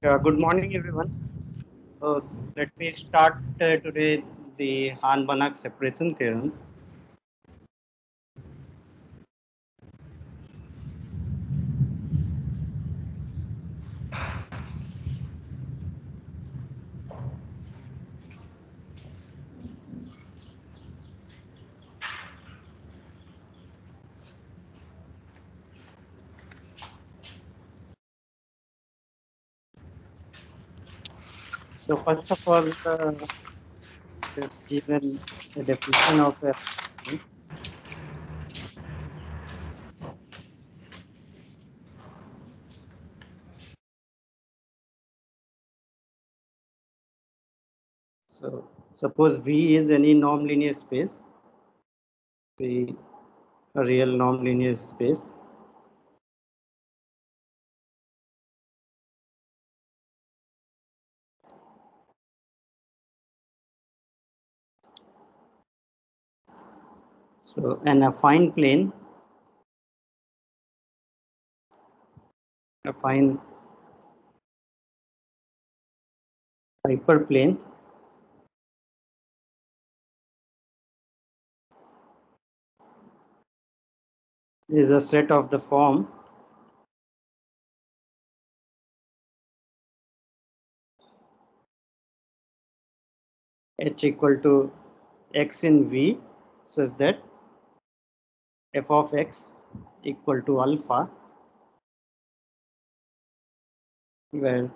Good morning, everyone. Uh, Let me start today the Han-Banach separation theorem. So first of all, it's given a definition of a so suppose V is any norm linear space, the a real norm linear space. So an affine plane, affine hyperplane is a set of the form h equal to x in V, such that f of x equal to alpha, where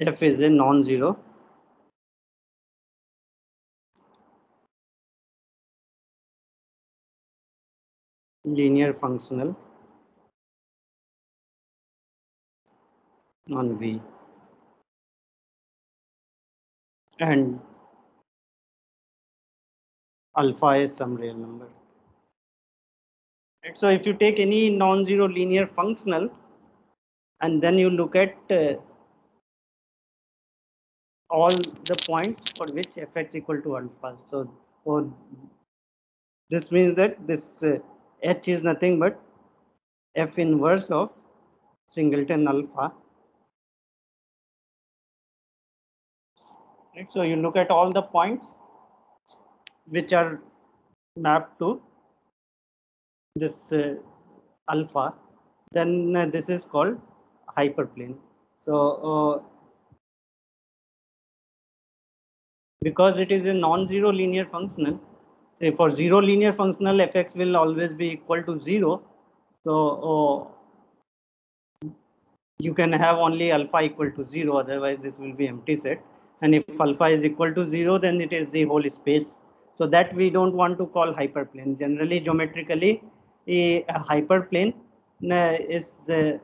f is a non-zero linear functional on V, and alpha is some real number. Right? So if you take any non-zero linear functional and then you look at all the points for which fx equal to alpha. So for this means that this h is nothing but f inverse of singleton alpha. Right? So you look at all the points which are mapped to this alpha, then this is called hyperplane. So because it is a non-zero linear functional, say for zero linear functional, fx will always be equal to 0. So you can have only alpha equal to 0, otherwise this will be empty set. And if alpha is equal to 0, then it is the whole space. So that we don't want to call hyperplane. Generally, geometrically, a hyperplane is a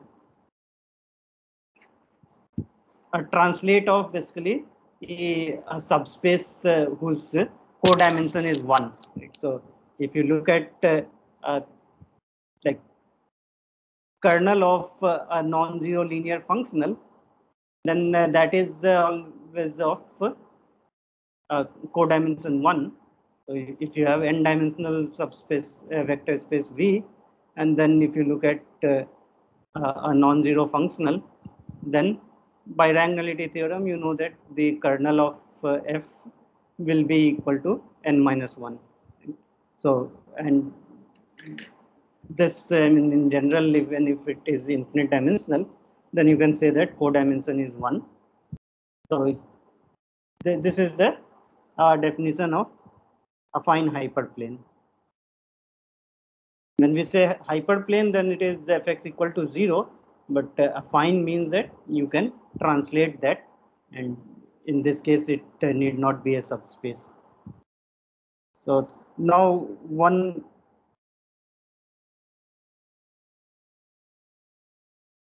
translate of basically a subspace whose codimension is 1. Right? So if you look at like kernel of a non-zero linear functional, then that is always of codimension 1. So if you have n-dimensional subspace vector space V, and then if you look at a non-zero functional, then by Rank-Nullity theorem, you know that the kernel of f will be equal to n minus 1. So, and this in general, even if it is infinite dimensional, then you can say that codimension is 1. So this is the definition of affine hyperplane. When we say hyperplane, then it is fx equal to 0, but affine means that you can translate that, and in this case it need not be a subspace. So now one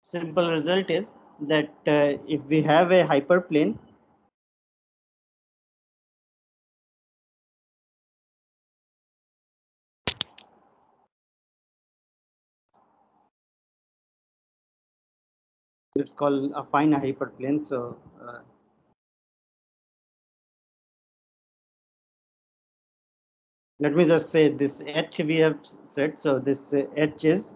simple result is that if we have a hyperplane, it's called affine hyperplane. So let me just say this H we have said. So this H is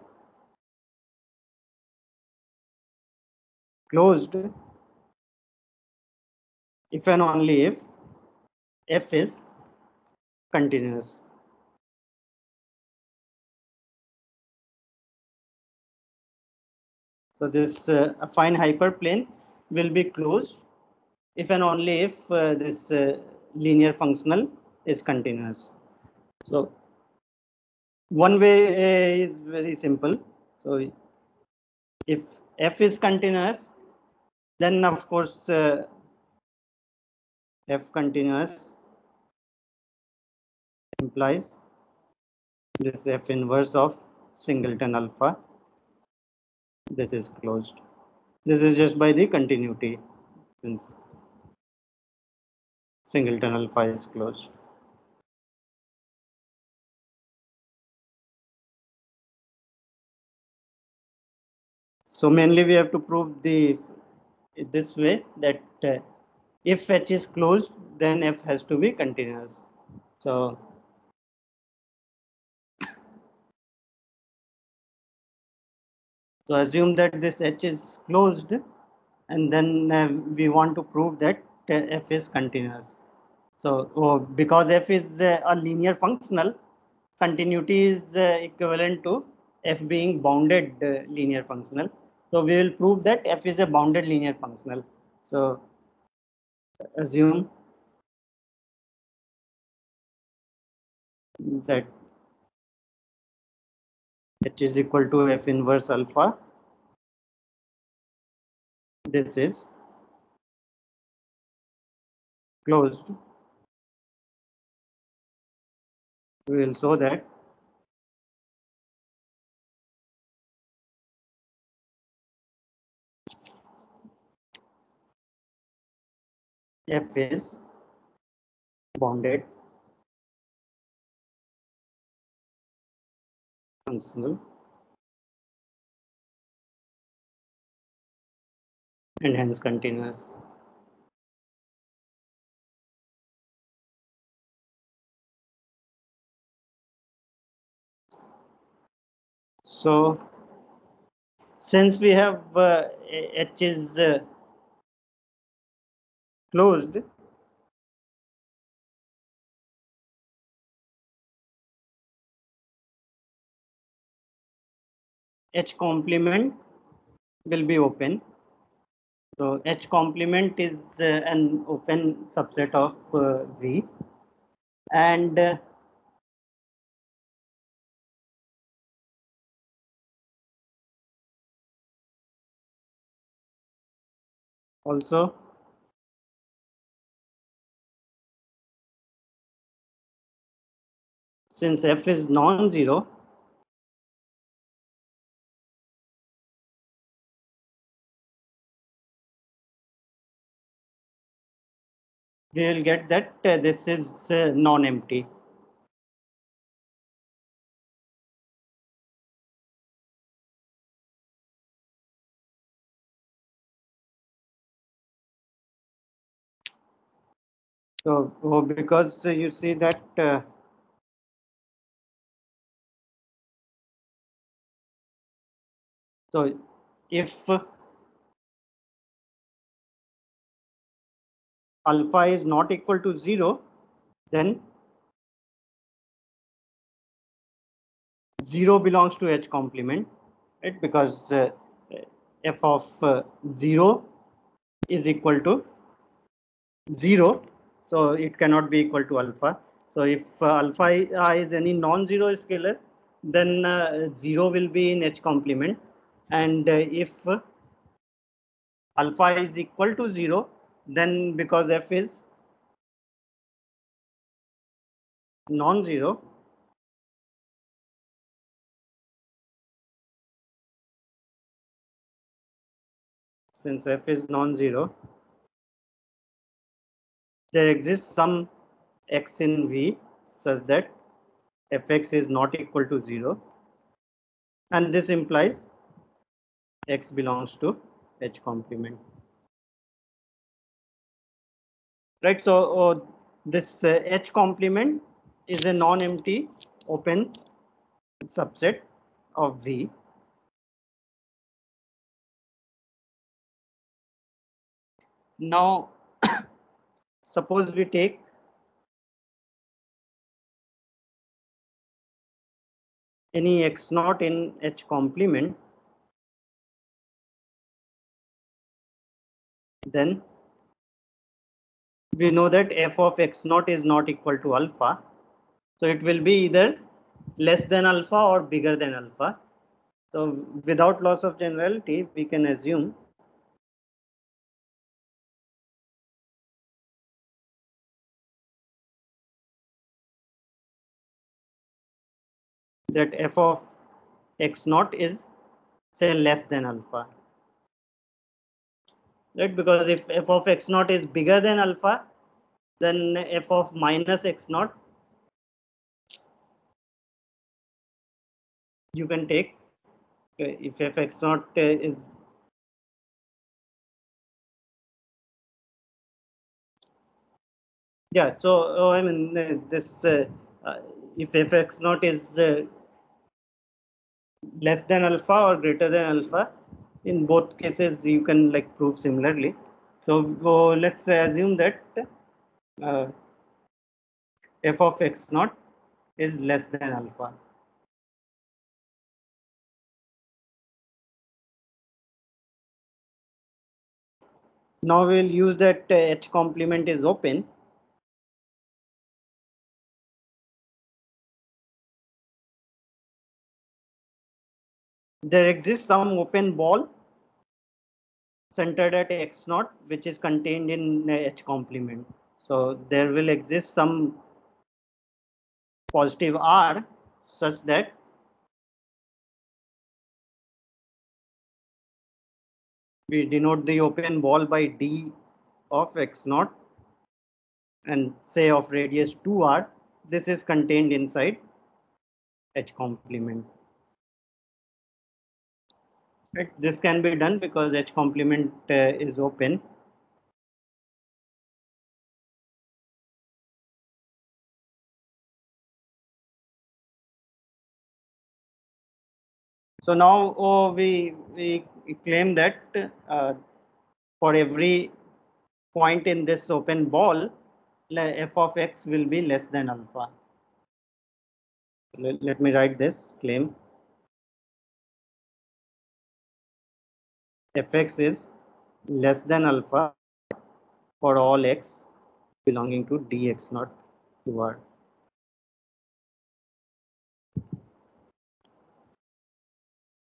closed if and only if F is continuous. So this affine hyperplane will be closed if and only if this linear functional is continuous. So one way is very simple. So if F is continuous, then of course F continuous implies this F inverse of singleton alpha. This is closed. This is just by the continuity, since singleton alpha is closed. So mainly we have to prove this way that if H is closed, then F has to be continuous. So assume that this H is closed, and then we want to prove that F is continuous. So because F is a linear functional, continuity is equivalent to F being bounded linear functional. So we will prove that F is a bounded linear functional. So assume that H is equal to F inverse alpha. This is closed. We will show that F is bounded functional and hence continuous. So since we have H is closed, H complement will be open. So H complement is an open subset of V, and also since F is non-zero, we will get that this is non-empty. So because you see that so if alpha is not equal to 0, then 0 belongs to H complement, right? Because f of 0 is equal to 0, so it cannot be equal to alpha. So if alpha is any non-zero scalar, then 0 will be in H complement, and if alpha is equal to 0, then because f is non-zero, since f is non-zero, there exists some x in V such that fx is not equal to 0, and this implies x belongs to H complement. Right, so this H complement is a non-empty open subset of V. Now, suppose we take any x naught in H complement, then we know that f of x naught is not equal to alpha. So it will be either less than alpha or bigger than alpha. So without loss of generality, we can assume that f of x naught is, say, less than alpha. Right? Because if f of x naught is bigger than alpha, then f of minus x naught you can take, if f x naught is, yeah. So I mean this if f x naught is less than alpha or greater than alpha, in both cases you can like prove similarly. So let's assume that uh, f of x naught is less than alpha. Now we'll use that H complement is open. There exists some open ball centered at x naught, which is contained in H complement. So there will exist some positive R such that we denote the open ball by D of x naught and say of radius 2r. This is contained inside H complement. Right? This can be done because H complement is open. So now we claim that for every point in this open ball, f of x will be less than alpha. Let me write this claim. Fx is less than alpha for all x belonging to dx naught toward.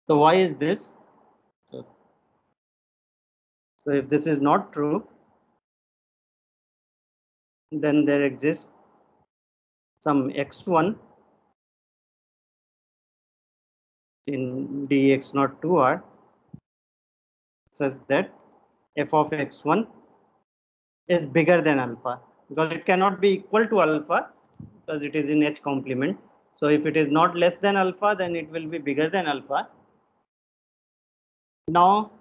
So why is this? So, so if this is not true, then there exists some x1 in dx naught 2r such that f of x1 is bigger than alpha, because it cannot be equal to alpha because it is in H complement. So if it is not less than alpha, then it will be bigger than alpha. Now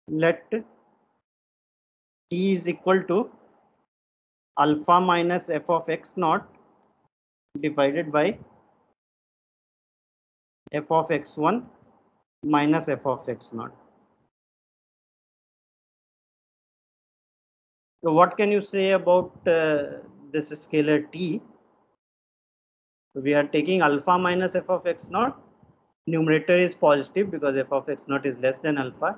let t is equal to alpha minus f of x naught divided by f of x1 minus f of x naught. So what can you say about this scalar t? We are taking alpha minus f of x naught. Numerator is positive because f of x naught is less than alpha,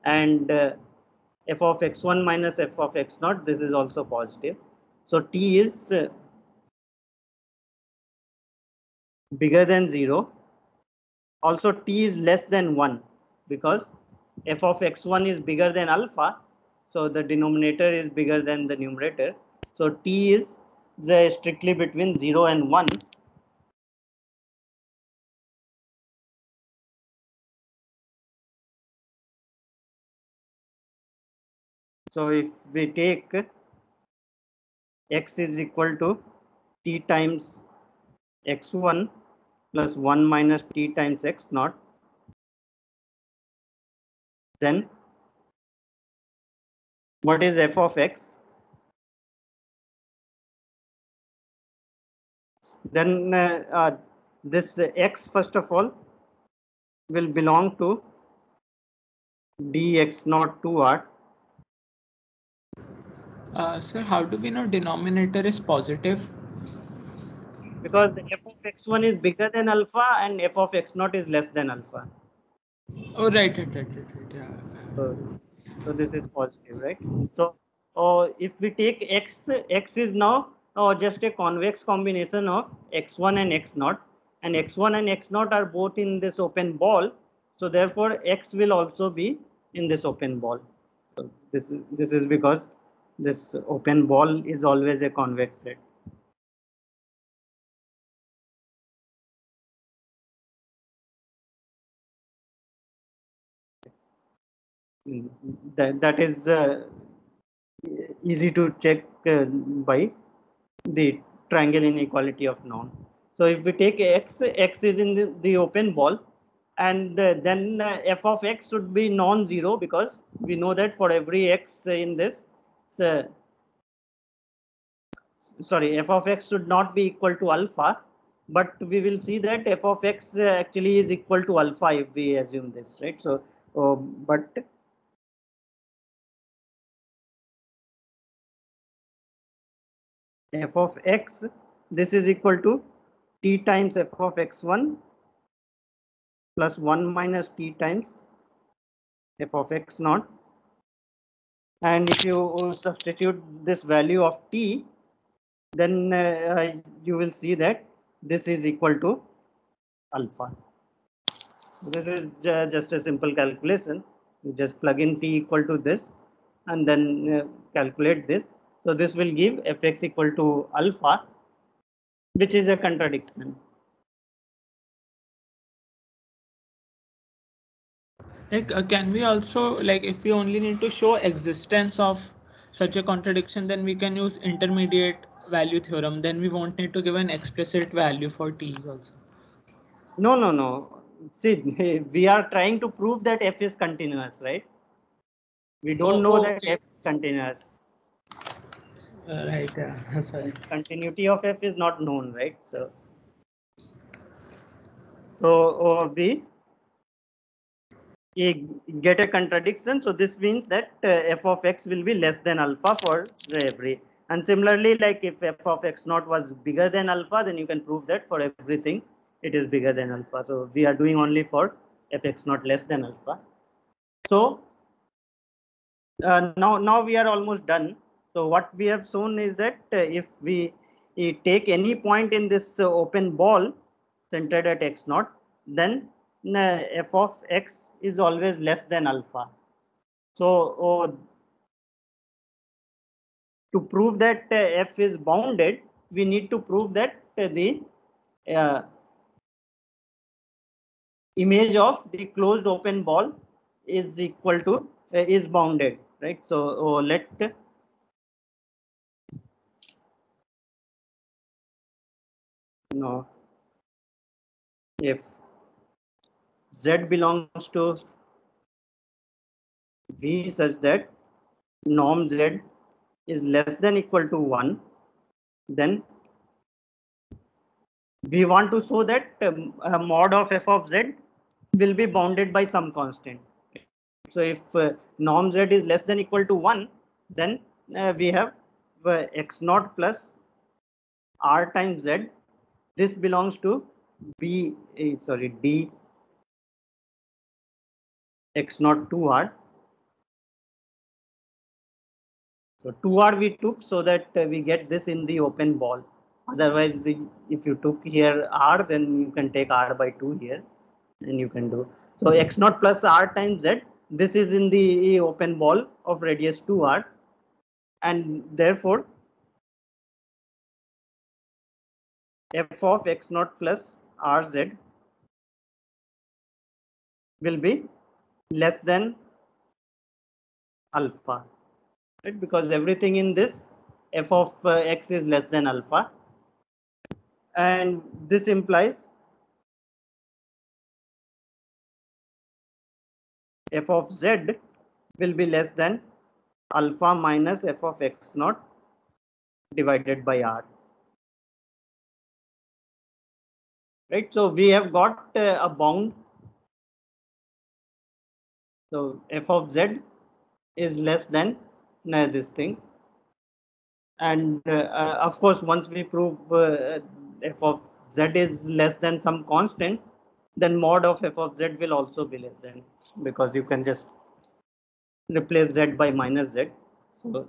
and f of x1 minus f of x naught, this is also positive. So t is bigger than 0. Also t is less than 1 because f of x1 is bigger than alpha. So the denominator is bigger than the numerator. So t is strictly between 0 and 1. So if we take x is equal to t times x1 plus 1 minus t times x naught, then what is f of x? then this x first of all will belong to dx naught 2r. Sir, how do we know denominator is positive? Because the f of x1 is bigger than alpha and f of x naught is less than alpha. Oh, right. Yeah. So this is positive, right? So if we take x is now just a convex combination of x1 and x naught, and x1 and x naught are both in this open ball. So therefore, x will also be in this open ball. So this is because this open ball is always a convex set. That is easy to check by the triangle inequality of norm. So if we take x, x is in the open ball, and then f of x should be non-zero, because we know that for every x in this, sorry, f of x should not be equal to alpha, but we will see that f of x actually is equal to alpha if we assume this, right? So, but f of x, this is equal to t times f of x1 plus 1 minus t times f of x naught. And if you substitute this value of t, then you will see that this is equal to alpha. This is just a simple calculation. You just plug in t equal to this and then calculate this. So this will give fx equal to alpha, which is a contradiction. Like, can we also, like, if we only need to show existence of such a contradiction, then we can use intermediate value theorem. Then we won't need to give an explicit value for t also. No, no, no. See, we are trying to prove that f is continuous, right? We don't know that Okay. f is continuous. Right. Yeah. Sorry. Continuity of f is not known, right? So we get a contradiction. So this means that f of x will be less than alpha for every. And similarly, like if f of x naught was bigger than alpha, then you can prove that for everything it is bigger than alpha. So we are doing only for fx naught less than alpha. So now we are almost done. So what we have shown is that if we take any point in this open ball centered at x naught, then f of x is always less than alpha. So to prove that f is bounded, we need to prove that the uh, image of the closed open ball is equal to is bounded, right? So let no if z belongs to V such that norm z is less than equal to 1, then we want to show that mod of f of z will be bounded by some constant. So if norm z is less than equal to 1, then we have x naught plus r times z. This belongs to d x naught 2r. So 2r we took so that we get this in the open ball. Otherwise, if you took here r, then you can take r by 2 here and you can do. So x naught plus r times z, this is in the open ball of radius 2r, and therefore f of x naught plus rz will be less than alpha, right? Because everything in this f of x is less than alpha, and this implies f of z will be less than alpha minus f of x naught divided by r. right? So we have got a bound. So f of z is less than this thing, and of course once we prove f of z is less than some constant, then mod of f of z will also be less than, because you can just replace z by minus z.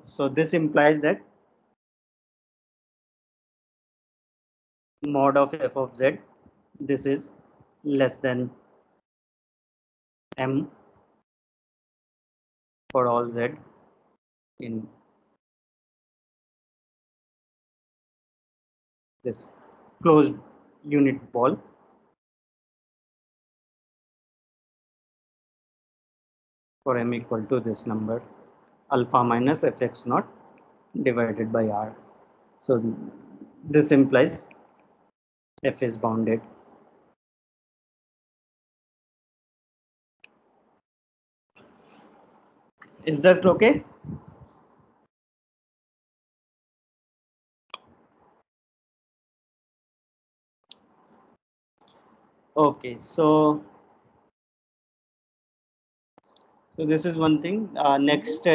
So this implies that mod of f of z, this is less than m for all z in this closed unit ball for m equal to this number alpha minus fx naught divided by r. So this implies f is bounded. Is that okay? Okay, so this is one thing. Next,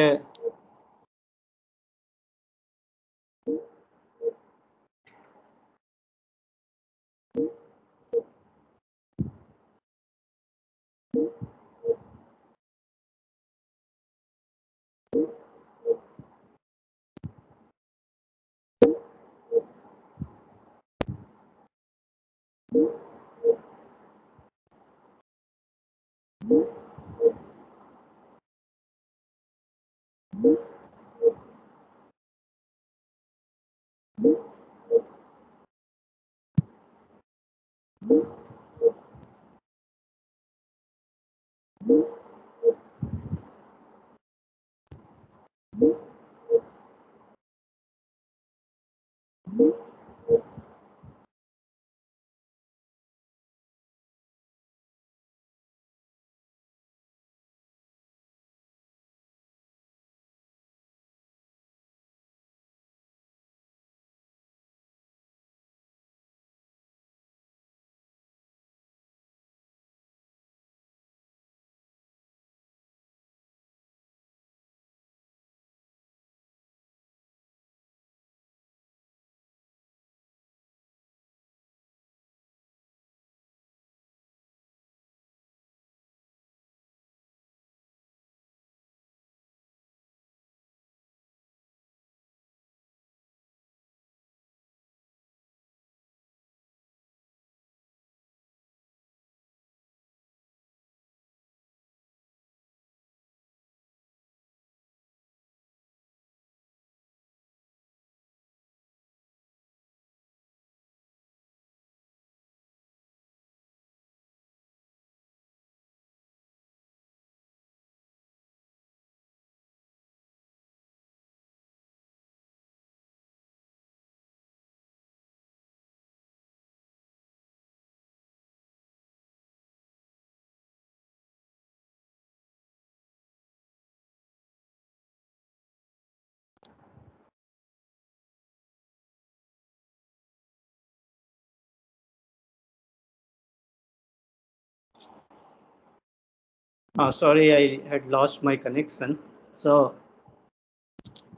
sorry, I had lost my connection. So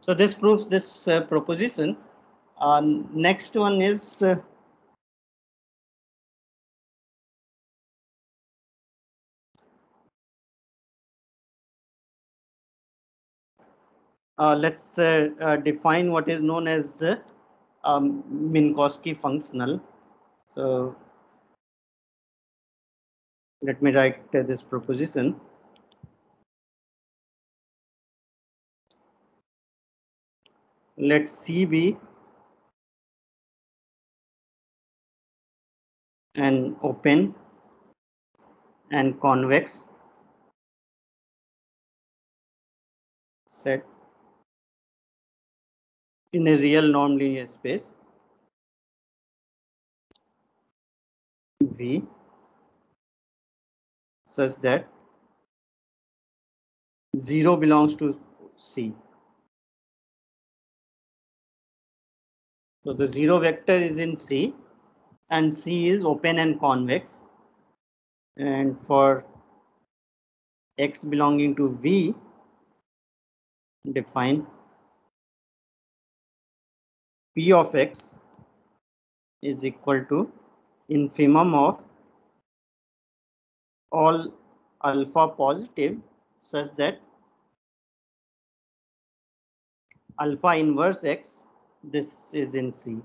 this proves this proposition. Next one is let's define what is known as Minkowski functional. So let me write this proposition. Let C be an open and convex set in a real nonlinear space V such that 0 belongs to C. So the 0 vector is in C and C is open and convex. And for X belonging to V, define P of X is equal to infimum of all alpha positive such that alpha inverse X, this is in C.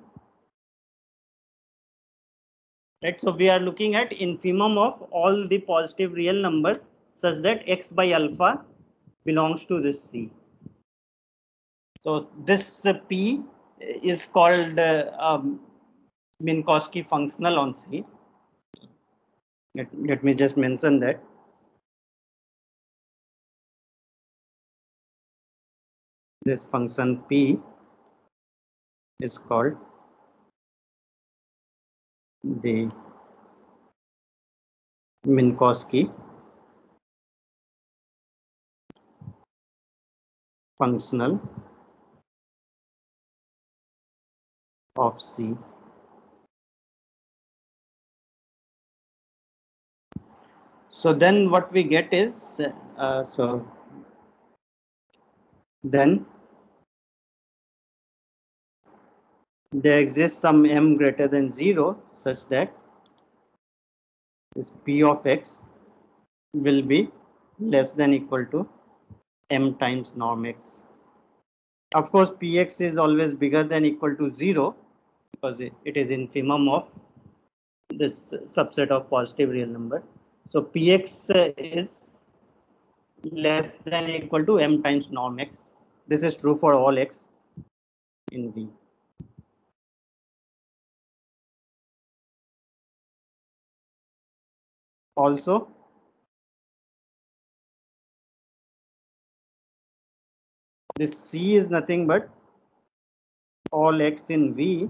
Right, so we are looking at infimum of all the positive real numbers such that X by alpha belongs to this C. So this P is called Minkowski functional on C. Let me just mention that. This function P is called the Minkowski functional of C. So then what we get is, then there exists some m greater than 0 such that this P of X will be less than equal to m times norm X. Of course, Px is always bigger than equal to 0 because it is infimum of this subset of positive real number. So Px is less than equal to m times norm X. This is true for all X in V. Also, this C is nothing but all X in V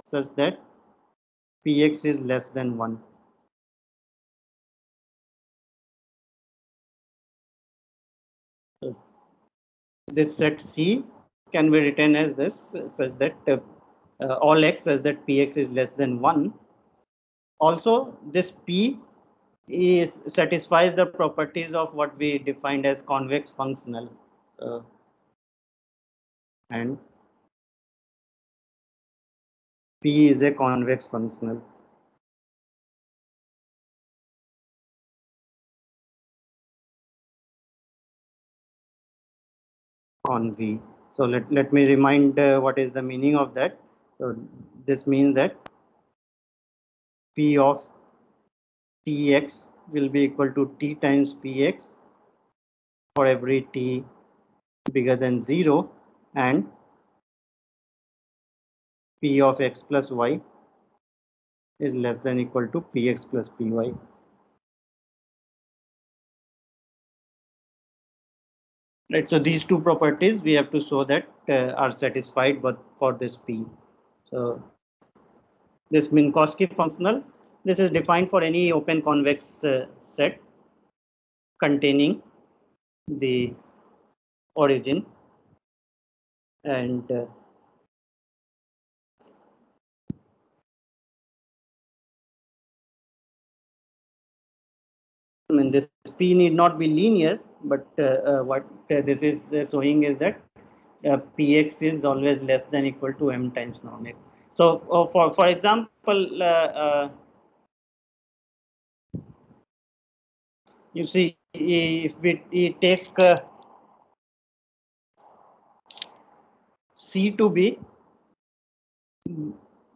such that Px is less than 1. So this set C can be written as this such that all X such that Px is less than 1. Also, this P is satisfies the properties of what we defined as convex functional. And P is a convex functional on V. So let me remind what is the meaning of that. So this means that P of Tx will be equal to T times Px for every T bigger than 0, and P of X plus Y is less than equal to Px plus Py. Right, so these two properties we have to show that are satisfied but for this P. So this Minkowski functional, this is defined for any open convex set containing the origin, and I mean, this P need not be linear, but what this is showing is that Px is always less than equal to m times norm X. So for example, you see, if we take C to be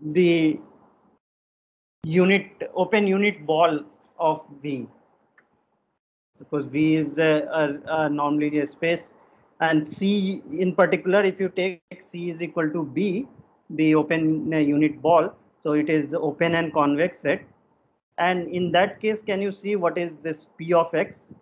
the open unit ball of V. Suppose V is a nonlinear space, and C in particular, if you take C is equal to B, the open unit ball, so it is open and convex set. And in that case, can you see what is this P of X?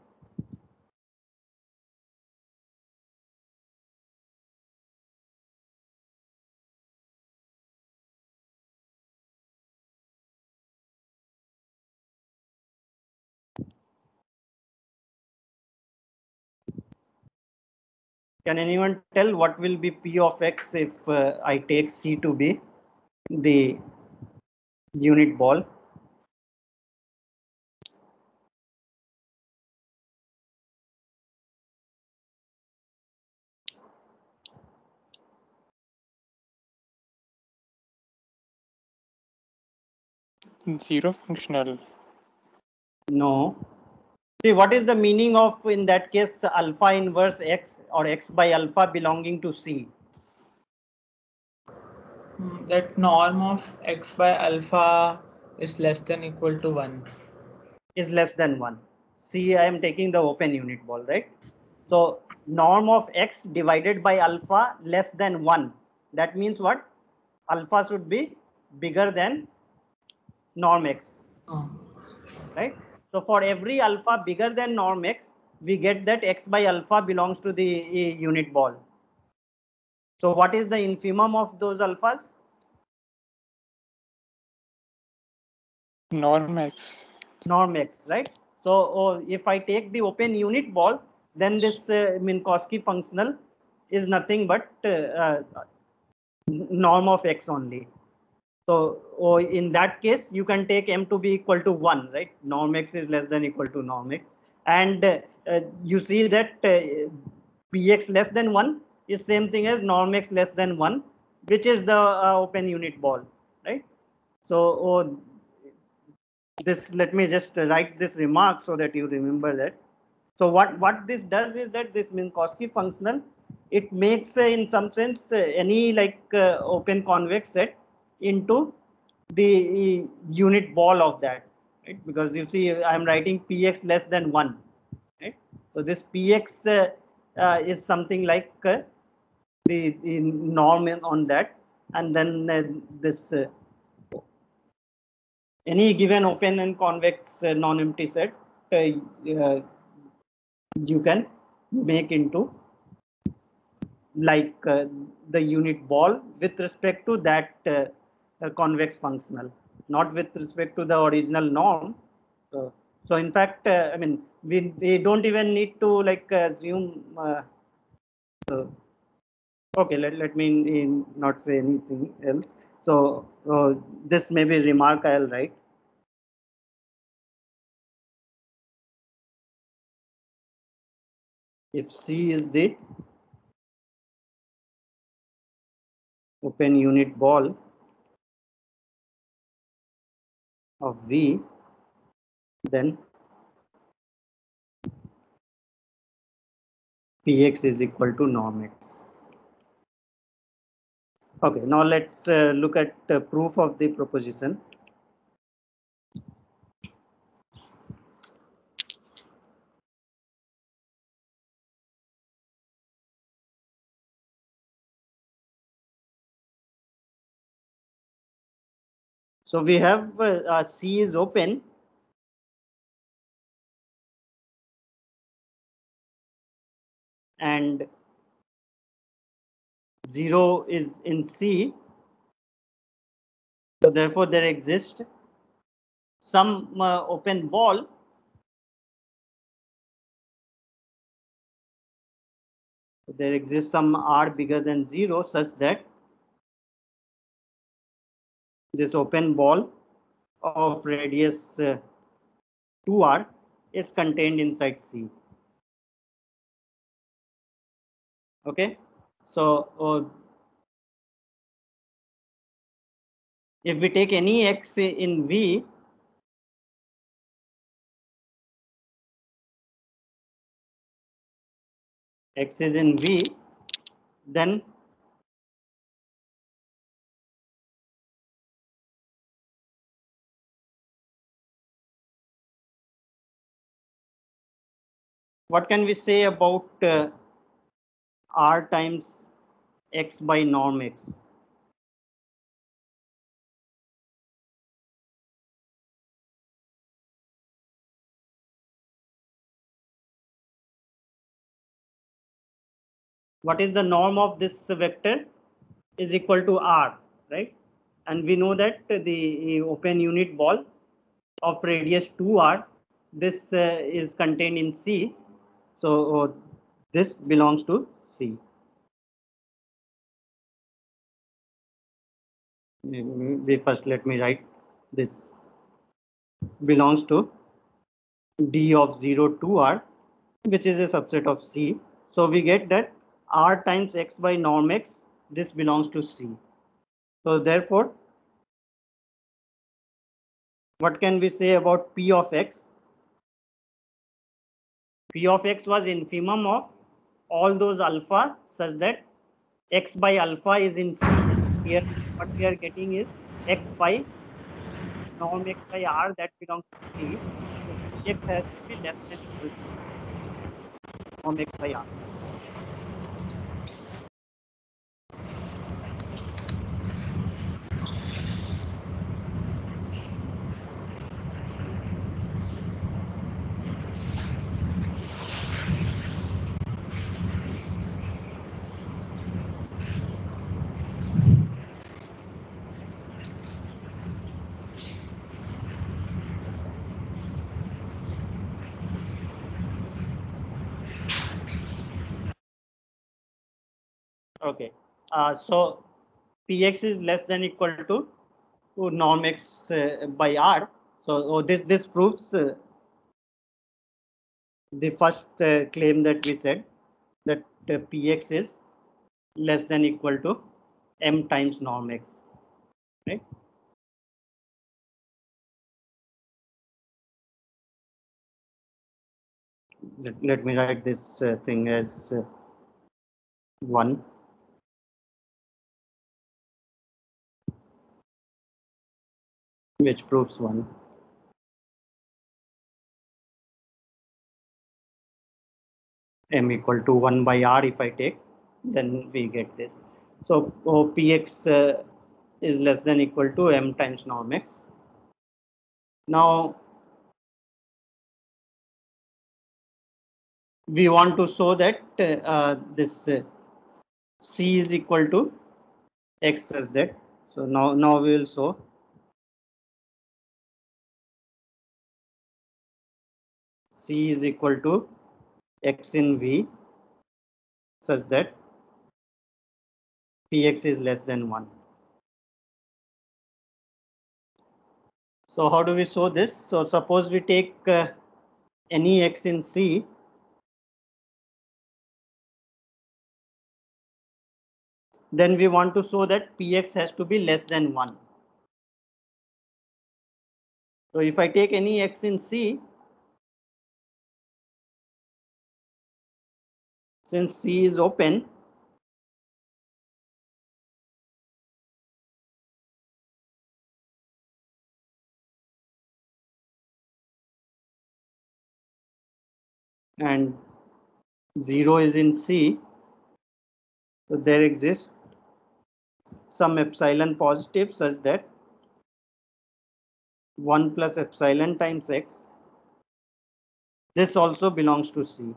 Can anyone tell what will be P of X if I take C to be the unit ball. Zero functional. No. See, what is the meaning of, in that case, alpha inverse x or x by alpha belonging to C? That norm of x by alpha is less than equal to 1. Is less than 1. See, I am taking the open unit ball, right? So norm of x divided by alpha less than 1. That means what? Alpha should be bigger than norm x, right? So for every alpha bigger than norm x, we get that x by alpha belongs to the unit ball. So what is the infimum of those alphas? Norm x. Norm x, right? So if I take the open unit ball, then this Minkowski functional is nothing but norm of x only. So in that case, you can take m to be equal to 1, right? Norm x is less than equal to norm x. And you see that px less than 1 is same thing as norm x less than 1, which is the open unit ball, right? So this, let me just write this remark so that you remember that. So what this does is that this Minkowski functional, it makes in some sense any like open convex set into the unit ball of that, right? Because you see, I am writing px less than 1, right? So this px is something like the norm on that, and then this any given open and convex non-empty set uh, you can make into like the unit ball with respect to that convex functional, not with respect to the original norm. So in fact, I mean, we don't even need to like assume. Okay, let me not say anything else. So this may be remark I'll write. If C is the open unit ball of V, then Px is equal to norm x. Okay, now let's look at proof of the proposition. So we have C is open, and 0 is in C. So therefore there exists some open ball there exists some r bigger than 0 such that this open ball of radius 2r is contained inside C. Okay, so if we take any x in V, x is in V, then what can we say about r times x by norm x? What is the norm of this vector is equal to r, right? And we know that the open unit ball of radius 2r, this is contained in C. So this belongs to C. Maybe first let me write this belongs to D of 0 to R, which is a subset of C. So we get that R times X by norm X, this belongs to C. So therefore, what can we say about P of X? P of X was infimum of all those alpha such that X by alpha is in C. Here what we are getting is X by norm X by R that belongs to C. So X has to be less than equal to norm X by R. Okay. So Px is less than equal to norm X by R. So this proves the first claim that we said, that Px is less than equal to m times norm X, right? Let me write this thing as 1. Which proves 1. M equal to 1 by R if I take, then we get this. So Px is less than equal to m times norm X. Now we want to show that this C is equal to X such that. So now we will show C is equal to X in V such that Px is less than 1. So how do we show this? So suppose we take any X in C, then we want to show that Px has to be less than 1. So if I take any X in C, since C is open, and 0 is in C, so there exists some epsilon positive such that 1 plus epsilon times X, this also belongs to C.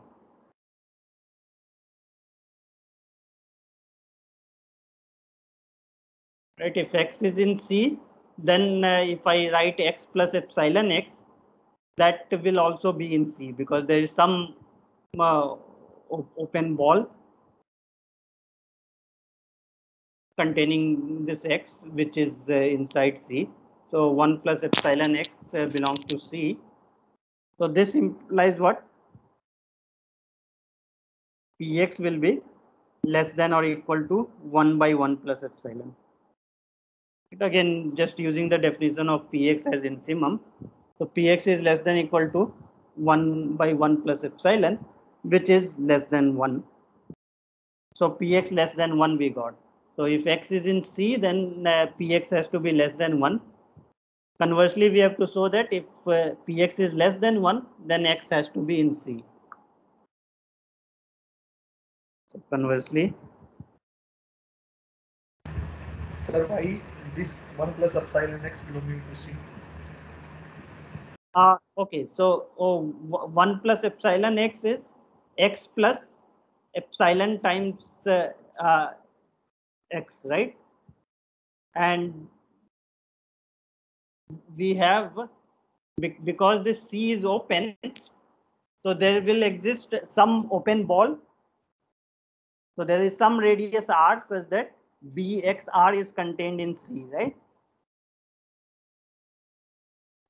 Right, if X is in C, then if I write X plus epsilon X, that will also be in C, because there is some open ball containing this X, which is inside C. So 1 plus epsilon X belongs to C. So this implies what? Px will be less than or equal to 1 by 1 plus epsilon. Again, just using the definition of Px as infimum. So Px is less than equal to 1 by 1 plus epsilon, which is less than 1. So Px less than 1 we got. So if X is in C, then Px has to be less than 1. Conversely, we have to show that if Px is less than 1, then X has to be in C. So conversely, Sir, why this 1 plus epsilon x belonging to C? okay, so 1 plus epsilon X is X plus epsilon times X, right? And we have, because this C is open, so there will exist some open ball. So there is some radius R such that Bxr is contained in C, right?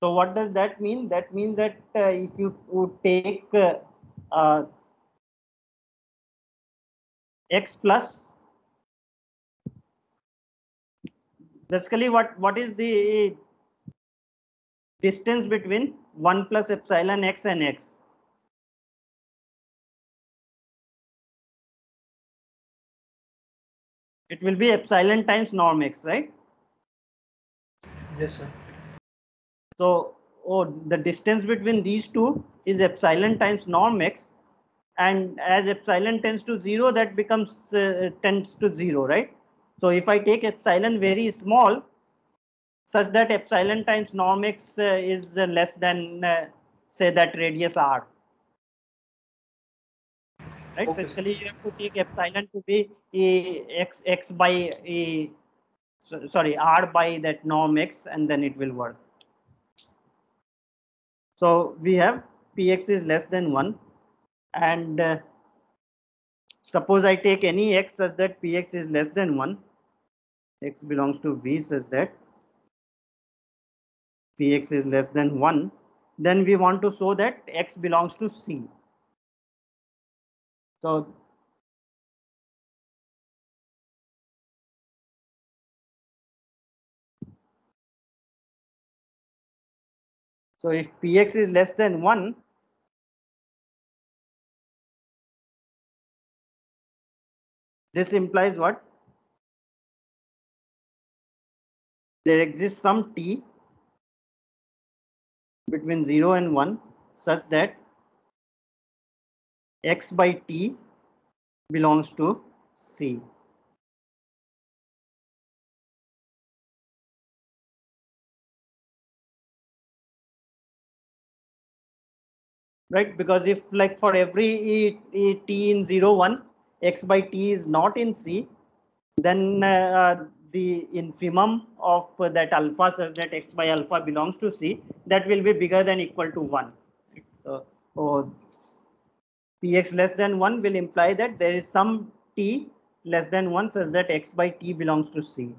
So what does that mean? That means that if you would take x plus, basically what is the distance between 1 plus epsilon x and x? It will be epsilon times norm x, right? Yes, sir. So the distance between these two is epsilon times norm x, and as epsilon tends to 0, that becomes tends to 0, right? So if I take epsilon very small, such that epsilon times norm x is less than say that radius r, right? Okay, sir. Basically, you have to take epsilon to be x by sorry, r by that norm x, and then it will work. So we have px is less than 1, and suppose I take any x such that px is less than 1, x belongs to V such that px is less than 1, then we want to show that x belongs to C. So if px is less than 1, this implies what? There exists some t between 0 and 1 such that x by t belongs to C. Right? Because if like for every t in 0, 1, x by t is not in C, then the infimum of that alpha such that x by alpha belongs to C, that will be bigger than equal to 1. So px less than 1 will imply that there is some t less than 1 such that x by t belongs to C.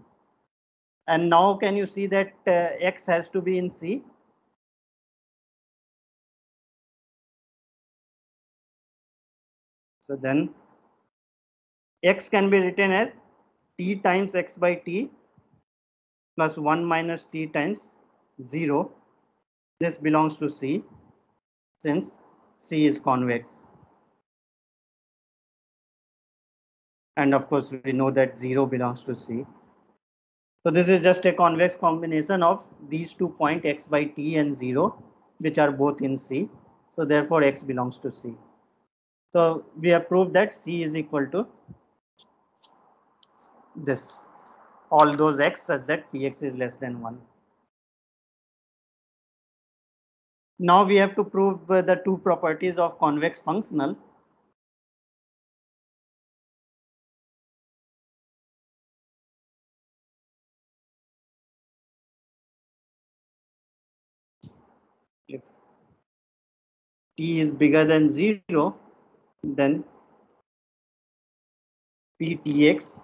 And now can you see that x has to be in C? So then x can be written as t times x by t plus 1 minus t times 0. This belongs to C since C is convex. And of course, we know that 0 belongs to C. So this is just a convex combination of these 2 points x by t and 0, which are both in C. So therefore, x belongs to C. So we have proved that C is equal to this, all those x such that px is less than 1. Now we have to prove the two properties of convex functional. If t is bigger than 0, then ptx.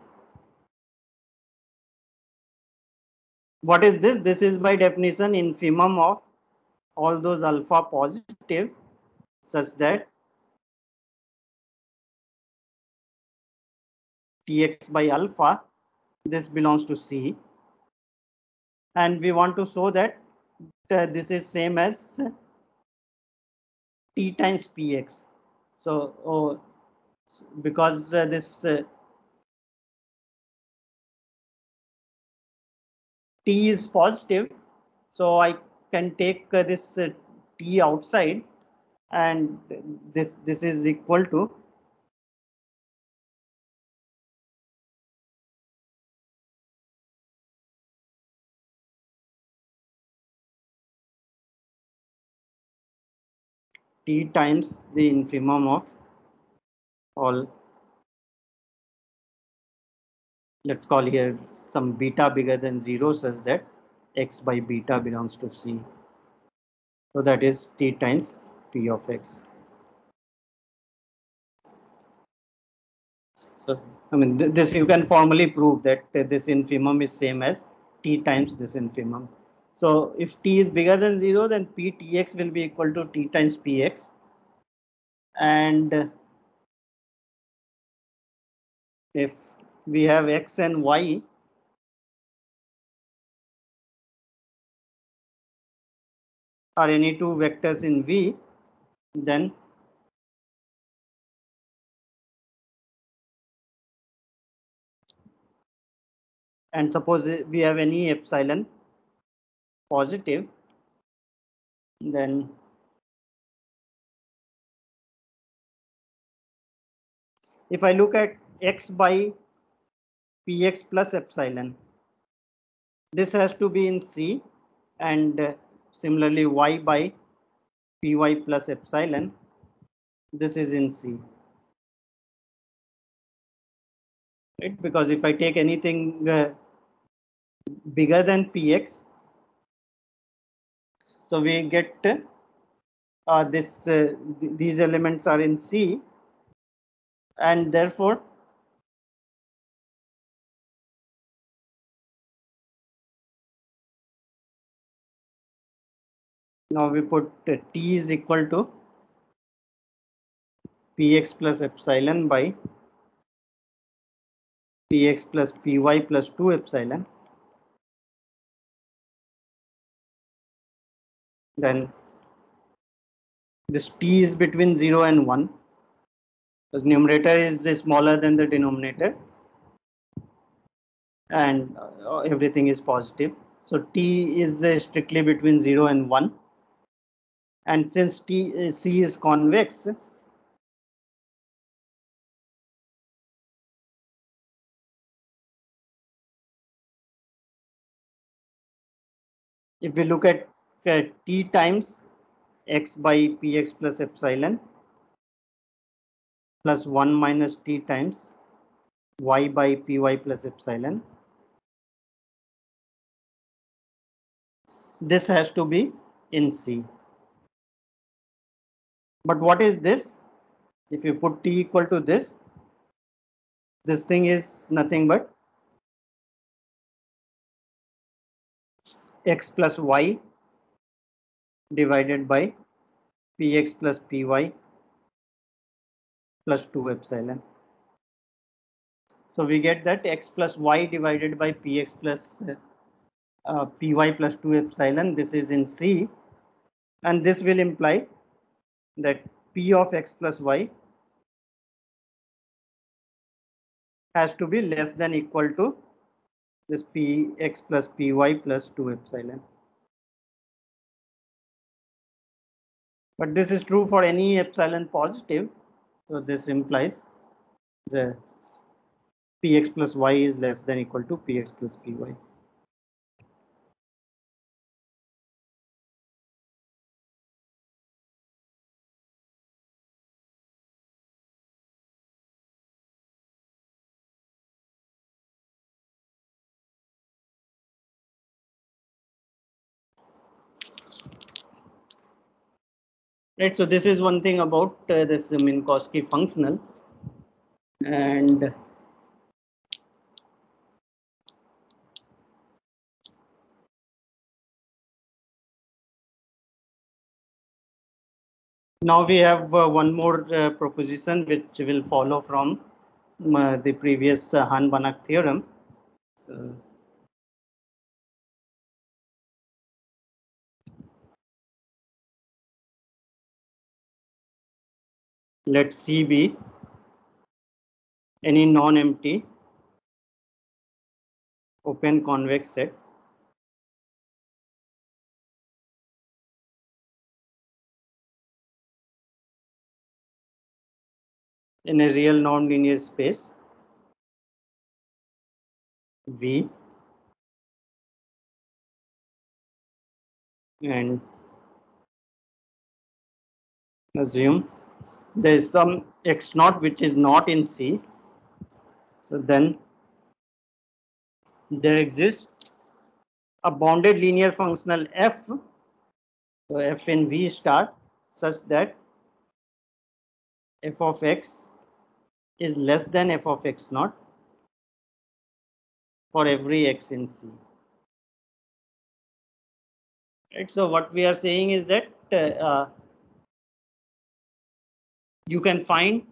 What is this? This is by definition infimum of all those alpha positive such that tx by alpha, this belongs to C. And we want to show that this is same as t times px. So because this t is positive, so I can take this t outside, and this is equal to t times the infimum of all, let's call here some beta bigger than 0 such that x by beta belongs to C. So that is t times p of x. So I mean this you can formally prove that this infimum is same as t times this infimum. So if t is bigger than 0, then p tx will be equal to t times px. And if we have x and y are any two vectors in V, then and suppose we have any epsilon positive, then if I look at x by px plus epsilon, this has to be in C, and similarly y by py plus epsilon, this is in C. Right? Because if I take anything bigger than px, so we get these elements are in C, and therefore now we put t is equal to px plus epsilon by px plus py plus 2 epsilon. Then this t is between 0 and 1. The numerator is smaller than the denominator, and everything is positive. So t is strictly between 0 and 1. And since C is convex, if we look at t times x by px plus epsilon plus 1 minus t times y by py plus epsilon, this has to be in C. But what is this? If you put t equal to this thing is nothing but x plus y divided by px plus py plus 2 epsilon. So we get that x plus y divided by px plus py plus 2 epsilon, this is in C, and this will imply that p of x plus y has to be less than equal to this px plus py plus 2 epsilon. But this is true for any epsilon positive, so this implies the px plus y is less than equal to px plus py. Right, so this is one thing about this Minkowski functional, and now we have one more proposition which will follow from the previous Hahn-Banach theorem. So, let C be any non-empty open convex set in a real nonlinear space V, and assume there is some x naught which is not in C. So then there exists a bounded linear functional f, so f in V star, such that f of x is less than f of x naught for every x in C. Right. So what we are saying is that you can find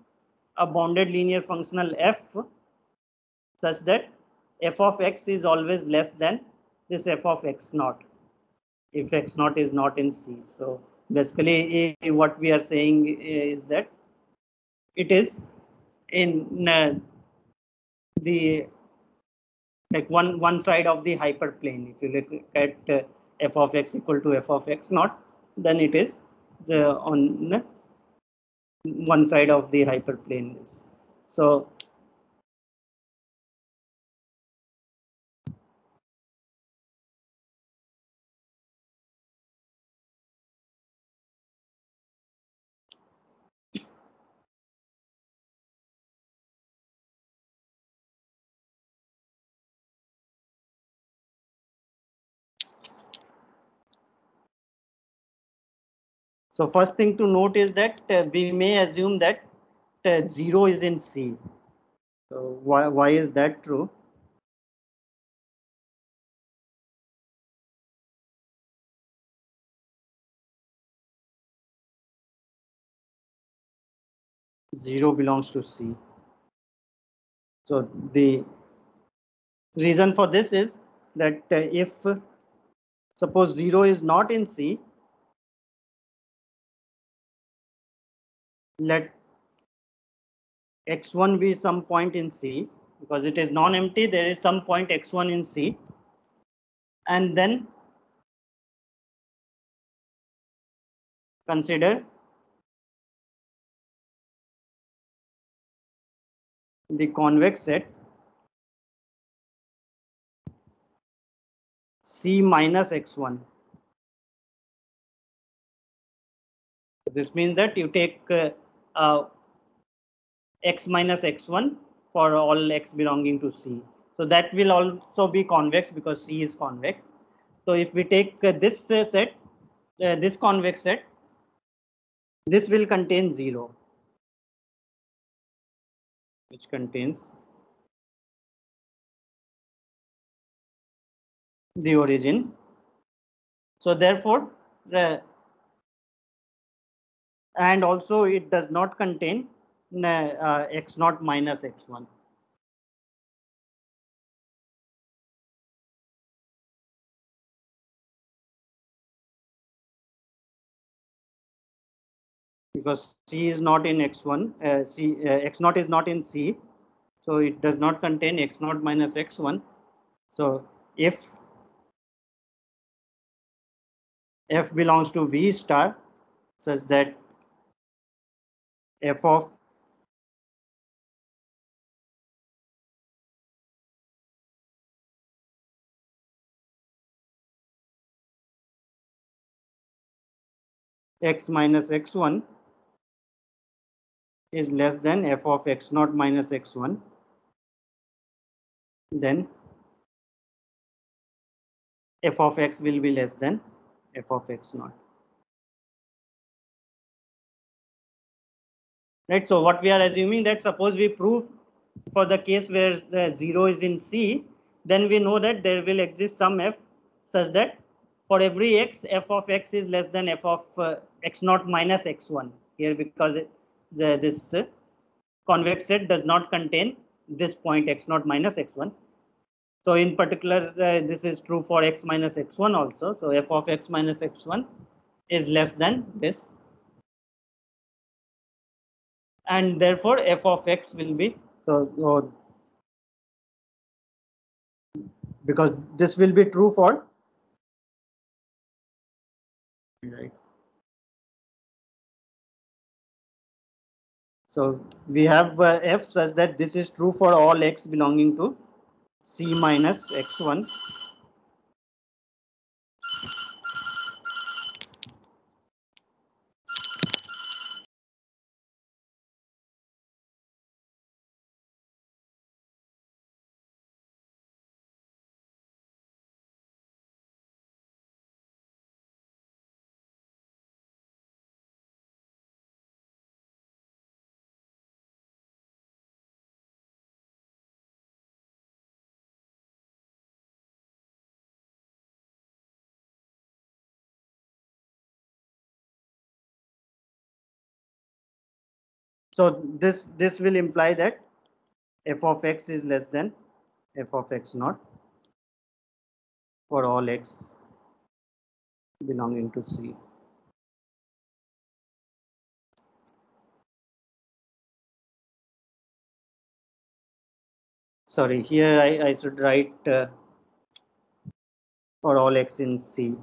a bounded linear functional f such that f of x is always less than this f of x naught if x naught is not in C. So basically what we are saying is that it is in the like one side of the hyperplane. If you look at f of x equal to f of x naught, then it is on one side of the hyperplane. So so first thing to note is that we may assume that 0 is in C. So why is that true? Zero belongs to C. So the reason for this is that if suppose 0 is not in C, let x1 be some point in C, because it is non-empty, there is some point x1 in C, and then consider the convex set C minus x1. This means that you take x minus x1 for all x belonging to C. So that will also be convex because C is convex. So if we take this set, this convex set, this will contain 0, which contains the origin. So therefore, and also it does not contain x naught minus x1. Because C is not in x1, x naught is not in C, so it does not contain x naught minus x1. So if f belongs to V star such that f of x minus x1 is less than f of x naught minus x1, then f of x will be less than f of x naught. Right. So what we are assuming that suppose we prove for the case where the 0 is in C, then we know that there will exist some f such that for every x, f of x is less than f of x naught minus x1 here, because this convex set does not contain this point x naught minus x1. So in particular, this is true for x minus x1 also. So f of x minus x1 is less than this, and therefore f of x will be so because this will be true for right. So we have f such that this is true for all x belonging to C minus x1. So this will imply that f of x is less than f of x naught for all x belonging to C. Sorry, here I should write for all x in C.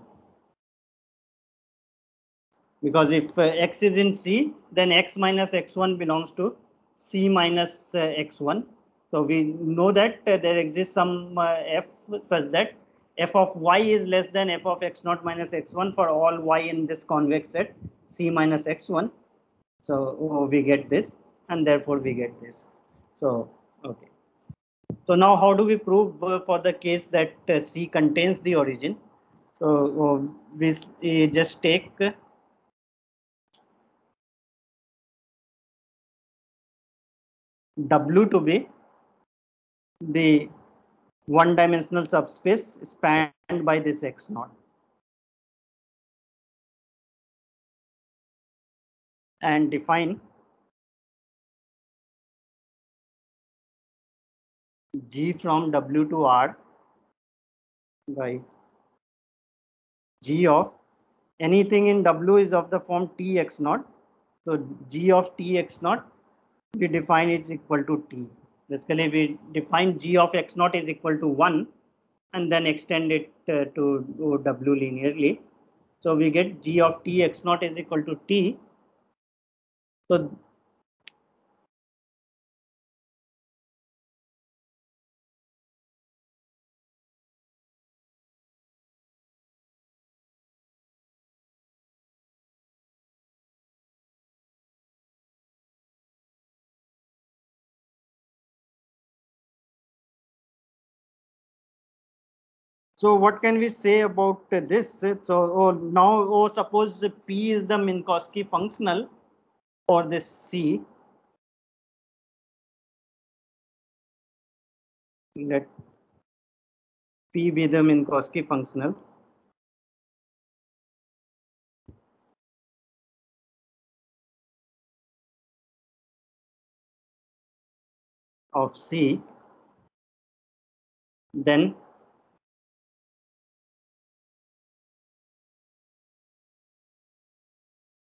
Because if x is in C, then x minus x1 belongs to C minus x1. So we know that there exists some f such that f of y is less than f of x naught minus x1 for all y in this convex set C minus x1. So we get this, and therefore we get this. So okay. So now how do we prove for the case that C contains the origin? So we just take W to be the one-dimensional subspace spanned by this x naught, and define G from W to R by G of anything in W is of the form T x naught. So G of T x naught we define is equal to T. Basically, we define G of x naught is equal to 1 and then extend it to W linearly. So we get G of T x naught is equal to T. So so what can we say about this? So now suppose P is the Minkowski functional for this C. Let P be the Minkowski functional of C. Then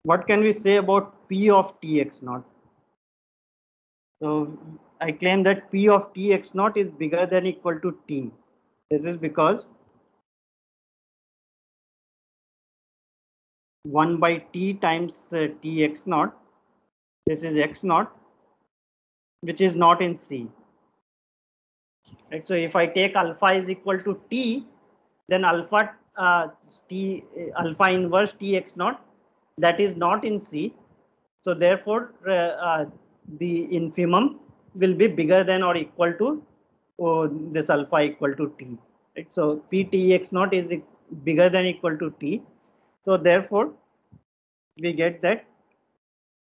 what can we say about P of Tx naught? So I claim that P of Tx naught is bigger than equal to T. This is because 1 by T times Tx naught, this is x naught, which is not in C. Right? So if I take alpha is equal to T, then alpha alpha inverse Tx naught, that is not in C. So therefore the infimum will be bigger than or equal to this alpha equal to T. Right? So P Tx naught is bigger than equal to T. So therefore we get that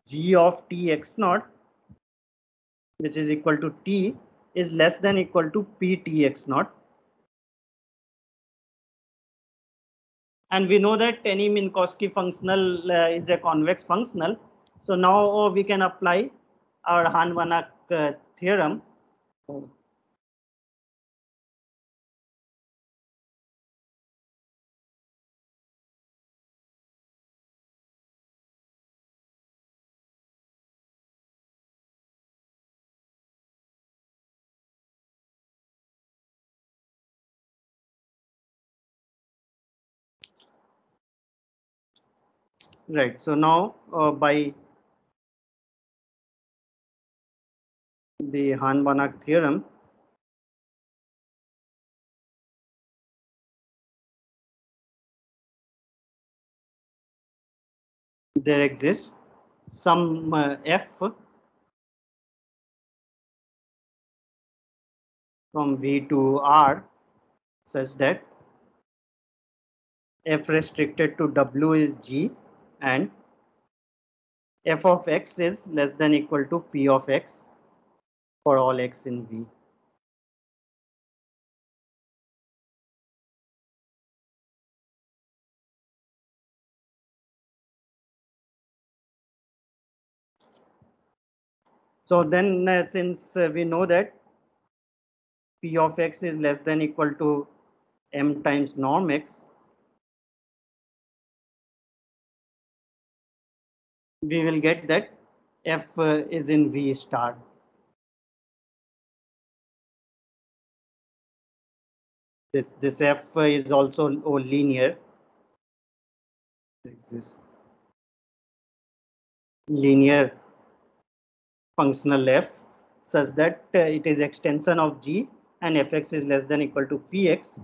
G of Tx naught, which is equal to T, is less than equal to P Tx naught. And we know that any Minkowski functional is a convex functional. So now we can apply our Hahn-Banach theorem. Right. So now by the Hahn-Banach theorem, there exists some f from V to R such that f restricted to W is G and f of x is less than equal to P of x for all x in V. So then since we know that P of x is less than equal to m times norm x, we will get that f is in V star. This f is also linear. This is linear functional f such that it is extension of G and fx is less than equal to Px.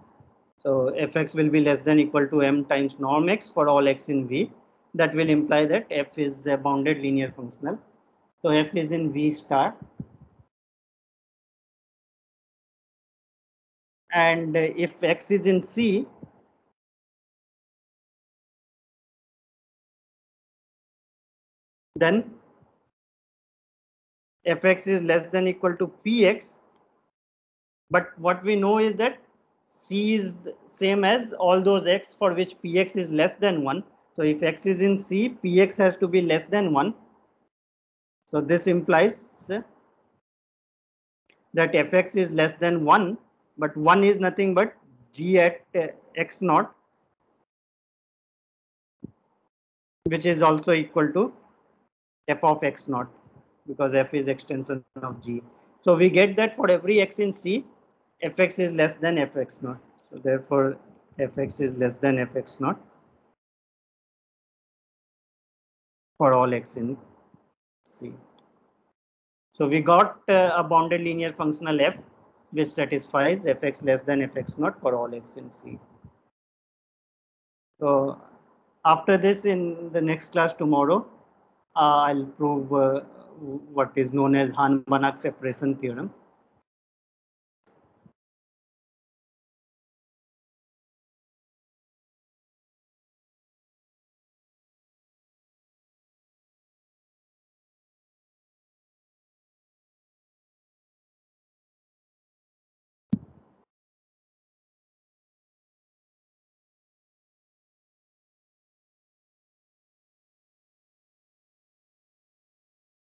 So fx will be less than equal to m times norm x for all x in V. That will imply that f is a bounded linear functional. So f is in V star. And if x is in C, then fx is less than equal to Px. But what we know is that C is same as all those x for which Px is less than 1. So if x is in C, Px has to be less than 1. So this implies that fx is less than 1, but 1 is nothing but G at x naught, which is also equal to f of x naught, because f is extension of G. So we get that for every x in C, fx is less than fx naught. So therefore fx is less than fx naught for all x in C. So we got a bounded linear functional f which satisfies fx less than fx naught for all x in C. So after this, in the next class tomorrow, I'll prove what is known as Hahn-Banach separation theorem.